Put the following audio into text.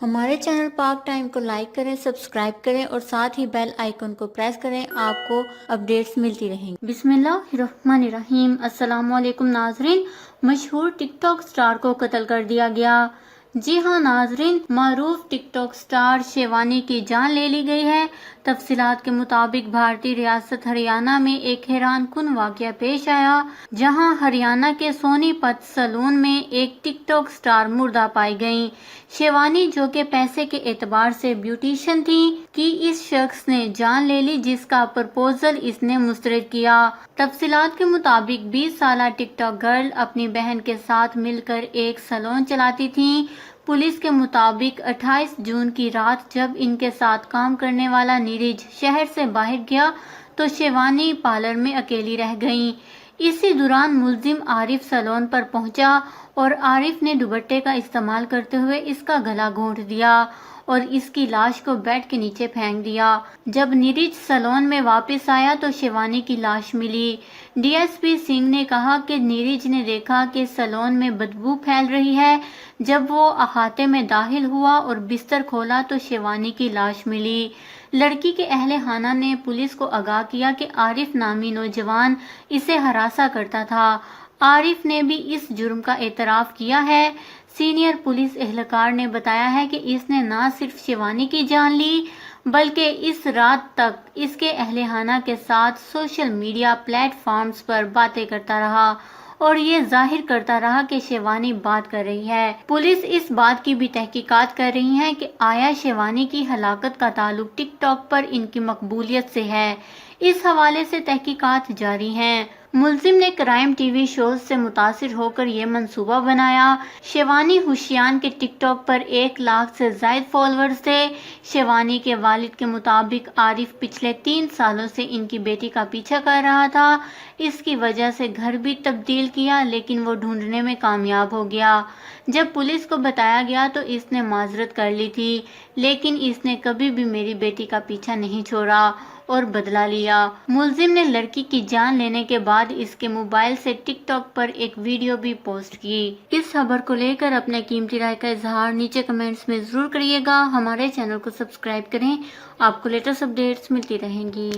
ہمارے چینل پاک ٹائم کو لائک کریں، سبسکرائب کریں اور ساتھ ہی بیل آئیکن کو پریس کریں، آپ کو اپڈیٹس ملتی رہیں گی۔ بسم اللہ الرحمن الرحیم۔ السلام علیکم ناظرین، مشہور ٹک ٹاک سٹار کو قتل کر دیا گیا۔ جی ہاں ناظرین، معروف ٹک ٹاک سٹار شیوانی کی جان لے لی گئی ہے۔ تفصیلات کے مطابق بھارتی ریاست ہریانہ میں ایک حیران کن واقعہ پیش آیا، جہاں ہریانہ کے سونی پت سیلون میں ایک ٹک ٹاک سٹار مردہ پائی گئی۔ شیوانی، جو کہ پیسے کے اعتبار سے بیوٹیشین تھی، کی اس شخص نے جان لے لی جس کا پرپوزل اس نے مسترد کیا۔ تفصیلات کے مطابق 20 سالہ ٹک ٹاک گرل اپنی بہن کے ساتھ مل کر ایک سیلون چلاتی تھی۔ پولیس کے مطابق 28 جون کی رات جب ان کے ساتھ کام کرنے والا نیرج شہر سے باہر گیا تو شیوانی پارلر میں اکیلی رہ گئیں۔ اسی دوران ملزم عارف سیلون پر پہنچا اور عارف نے دوپٹے کا استعمال کرتے ہوئے اس کا گلا گھونٹ دیا اور اس کی لاش کو بیڈ کے نیچے پھینک دیا۔ جب نیرج سیلون میں واپس آیا تو شیوانی کی لاش ملی۔ ڈی ایس پی سنگھ نے کہا کہ نیرج نے دیکھا کہ سیلون میں بدبو پھیل رہی ہے۔ جب وہ احاطے میں داخل ہوا اور بستر کھولا تو شیوانی کی لاش ملی۔ لڑکی کے اہل خانہ نے پولیس کو آگاہ کیا کہ عارف نامی نوجوان اسے ہراساں کرتا تھا۔ عارف نے بھی اس جرم کا اعتراف کیا ہے۔ سینئر پولیس اہلکار نے بتایا ہے کہ اس نے نہ صرف شیوانی کی جان لی بلکہ اس رات تک اس کے اہل خانہ کے ساتھ سوشل میڈیا پلیٹ فارمز پر باتیں کرتا رہا اور یہ ظاہر کرتا رہا کہ شیوانی بات کر رہی ہے۔ پولیس اس بات کی بھی تحقیقات کر رہی ہے کہ آیا شیوانی کی ہلاکت کا تعلق ٹک ٹاک پر ان کی مقبولیت سے ہے۔ اس حوالے سے تحقیقات جاری ہیں۔ ملزم نے کرائم ٹی وی شوز سے متاثر ہو کر یہ منصوبہ بنایا۔ شیوانی ہوشیان کے ٹک ٹاک پر 1 لاکھ سے زائد فالوورز تھے۔ شیوانی کے والد کے مطابق عارف پچھلے 3 سالوں سے ان کی بیٹی کا پیچھا کر رہا تھا۔ اس کی وجہ سے گھر بھی تبدیل کیا لیکن وہ ڈھونڈنے میں کامیاب ہو گیا۔ جب پولیس کو بتایا گیا تو اس نے معذرت کر لی تھی، لیکن اس نے کبھی بھی میری بیٹی کا پیچھا نہیں چھوڑا اور بدلہ لیا۔ ملزم نے لڑکی کی جان لینے کے بعد اس کے موبائل سے ٹک ٹاک پر ایک ویڈیو بھی پوسٹ کی۔ اس خبر کو لے کر اپنے قیمتی رائے کا اظہار نیچے کمنٹس میں ضرور کریے گا۔ ہمارے چینل کو سبسکرائب کریں، آپ کو لیٹسٹ اپڈیٹس ملتی رہیں گی۔